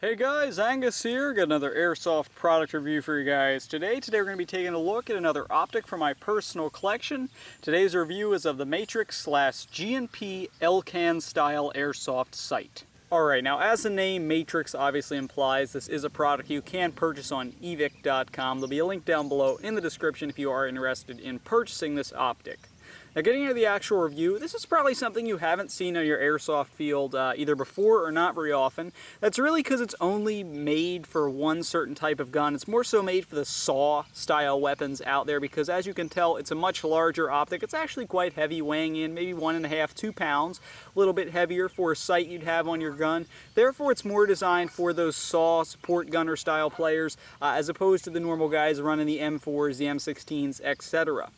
Hey guys, Angus here. Got another Airsoft product review for you guys. Today we're going to be taking a look at another optic from my personal collection. Today's review is of the Matrix / G&P ELCAN style Airsoft sight. Alright, now as the name Matrix obviously implies, this is a product you can purchase on evic.com. There'll be a link down below in the description if you are interested in purchasing this optic. Now getting into the actual review, this is probably something you haven't seen on your airsoft field either before or not very often. That's really because it's only made for one certain type of gun. It's more so made for the SAW style weapons out there because as you can tell, it's a much larger optic. It's actually quite heavy, weighing in maybe 1.5 to 2 pounds, a little bit heavier for a sight you'd have on your gun. Therefore, it's more designed for those SAW support gunner style players as opposed to the normal guys running the M4s, the M16s, etc.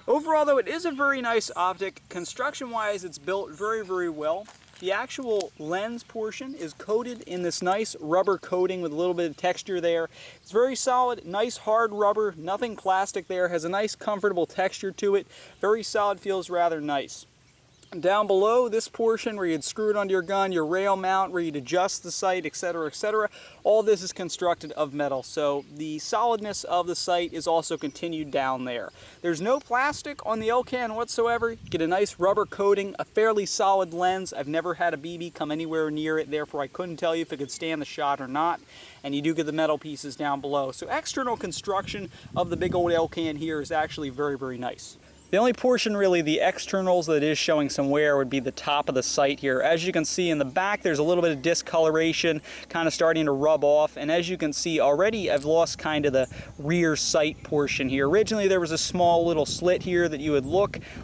Overall though, it is a very nice optic. Construction-wise, it's built very, very well. The actual lens portion is coated in this nice rubber coating with a little bit of texture there. It's very solid, nice hard rubber, nothing plastic there, has a nice comfortable texture to it. Very solid, feels rather nice. Down below, this portion where you'd screw it onto your gun, your rail mount where you'd adjust the sight, etc., all this is constructed of metal, so the solidness of the sight is also continued down there. There's no plastic on the ELCAN whatsoever. You get a nice rubber coating, a fairly solid lens. I've never had a BB come anywhere near it, therefore I couldn't tell you if it could stand the shot or not, and you do get the metal pieces down below. So external construction of the big old ELCAN here is actually very, very nice. The only portion really, the externals that is showing some wear would be the top of the sight here. As you can see in the back, there's a little bit of discoloration kind of starting to rub off. And as you can see already, I've lost kind of the rear sight portion here. Originally, there was a small little slit here that you would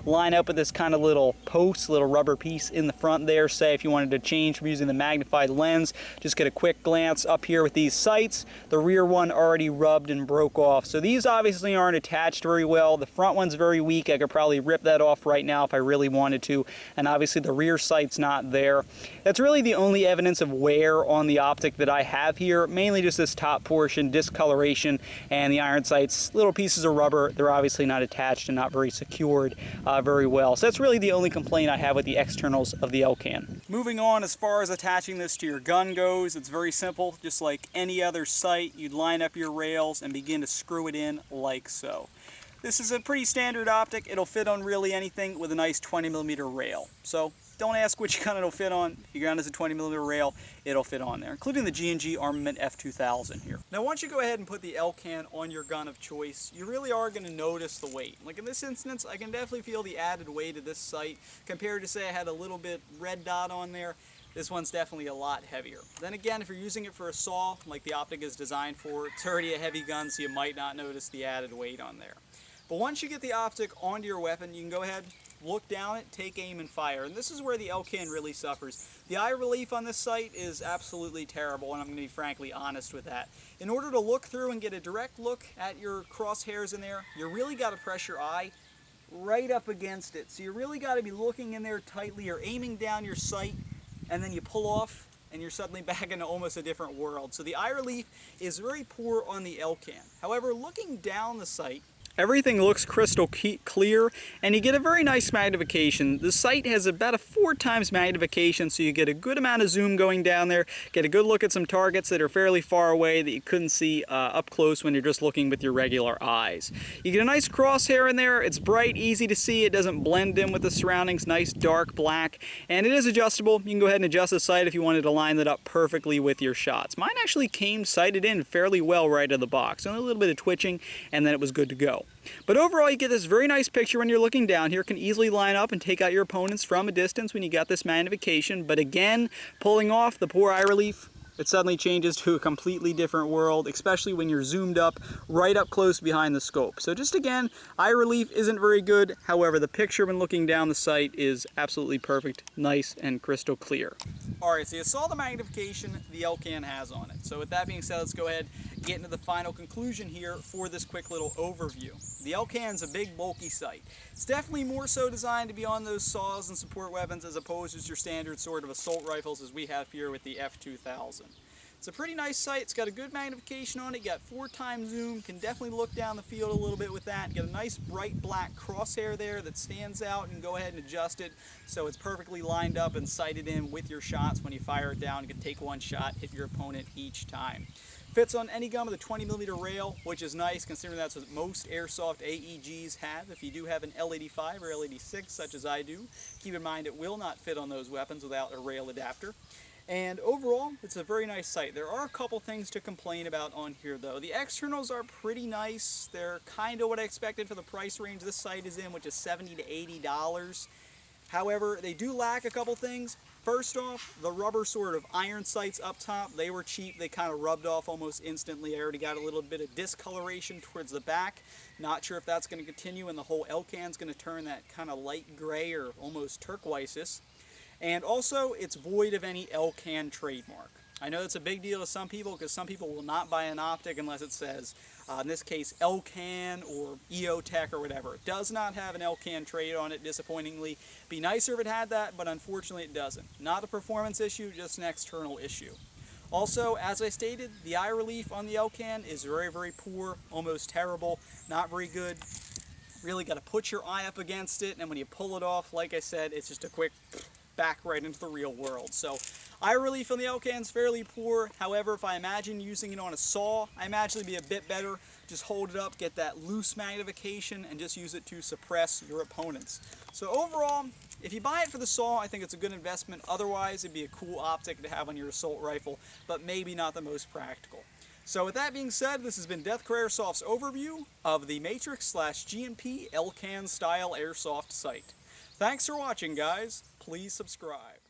line up with this kind of little post, little rubber piece in the front there. Say if you wanted to change from using the magnified lens, just get a quick glance up here with these sights. The rear one already rubbed and broke off. So these obviously aren't attached very well. The front one's very weak. I could probably rip that off right now if I really wanted to, and obviously the rear sight's not there. That's really the only evidence of wear on the optic that I have here, mainly just this top portion, discoloration, and the iron sights, little pieces of rubber. They're obviously not attached and not very secured very well. So that's really the only complaint I have with the externals of the ELCAN. Moving on, as far as attaching this to your gun goes, it's very simple. Just like any other sight, you'd line up your rails and begin to screw it in like so. This is a pretty standard optic. It'll fit on really anything with a nice 20mm rail. So don't ask which gun it'll fit on. If your gun has a 20mm rail, it'll fit on there, including the G&G Armament F2000 here. Now once you go ahead and put the ELCAN on your gun of choice, you really are going to notice the weight. Like in this instance, I can definitely feel the added weight of this sight compared to say I had a little bit red dot on there. This one's definitely a lot heavier. Then again, if you're using it for a SAW, like the optic is designed for, it's already a heavy gun, so you might not notice the added weight on there. But once you get the optic onto your weapon, you can go ahead, look down it, take aim, and fire. And this is where the ELCAN really suffers. The eye relief on this sight is absolutely terrible, and I'm going to be frankly honest with that. In order to look through and get a direct look at your crosshairs in there, you really got to press your eye right up against it. So you really got to be looking in there tightly or aiming down your sight, and then you pull off, and you're suddenly back into almost a different world. So the eye relief is very poor on the ELCAN. However, looking down the sight, everything looks crystal clear, and you get a very nice magnification. The sight has about a 4 times magnification, so you get a good amount of zoom going down there, get a good look at some targets that are fairly far away that you couldn't see up close when you're just looking with your regular eyes. You get a nice crosshair in there. It's bright, easy to see. It doesn't blend in with the surroundings, nice dark black, and it is adjustable. You can go ahead and adjust the sight if you wanted to line it up perfectly with your shots. Mine actually came sighted in fairly well right out of the box. Only a little bit of twitching, and then it was good to go. But overall, you get this very nice picture when you're looking down here. Can easily line up and take out your opponents from a distance when you got this magnification. But again, pulling off the poor eye relief, it suddenly changes to a completely different world, especially when you're zoomed up, right up close behind the scope. So just again, eye relief isn't very good. However, the picture when looking down the sight is absolutely perfect, nice and crystal clear. Alright, so you saw the magnification the ELCAN has on it. So with that being said, let's go ahead and get into the final conclusion here for this quick little overview. The ELCAN's a big, bulky sight. It's definitely more so designed to be on those SAWs and support weapons as opposed to your standard sort of assault rifles as we have here with the F2000. It's a pretty nice sight. It's got a good magnification on it. You got 4x zoom. Can definitely look down the field a little bit with that. You got a nice bright black crosshair there that stands out, and go ahead and adjust it so it's perfectly lined up and sighted in with your shots. When you fire it down, you can take one shot, hit your opponent each time. Fits on any gun with a 20mm rail, which is nice considering that's what most Airsoft AEGs have. If you do have an L85 or L86, such as I do, keep in mind it will not fit on those weapons without a rail adapter. And overall, it's a very nice sight. There are a couple things to complain about on here though. The externals are pretty nice. They're kind of what I expected for the price range this sight is in, which is $70 to $80. However, they do lack a couple things. First off, the rubber sort of iron sights up top, they were cheap. They kind of rubbed off almost instantly. I already got a little bit of discoloration towards the back. Not sure if that's going to continue and the whole ELCAN is going to turn that kind of light gray or almost turquoise. And also, it's void of any ELCAN trademark. I know that's a big deal to some people because some people will not buy an optic unless it says, in this case, ELCAN or EOTech or whatever. It does not have an ELCAN trade on it, disappointingly. Be nicer if it had that, but unfortunately it doesn't. Not a performance issue, just an external issue. Also, as I stated, the eye relief on the ELCAN is very, very poor, almost terrible, not very good. Really got to put your eye up against it, and when you pull it off, like I said, it's just a quick back right into the real world. So eye relief on the ELCAN is fairly poor. However, if I imagine using it on a saw, I imagine it'd be a bit better. Just hold it up, get that loose magnification, and just use it to suppress your opponents. So overall, if you buy it for the saw, I think it's a good investment. Otherwise, it'd be a cool optic to have on your assault rifle, but maybe not the most practical. So with that being said, this has been Deathcore Airsoft's overview of the Matrix/GMP ELCAN style airsoft sight. Thanks for watching, guys. Please subscribe.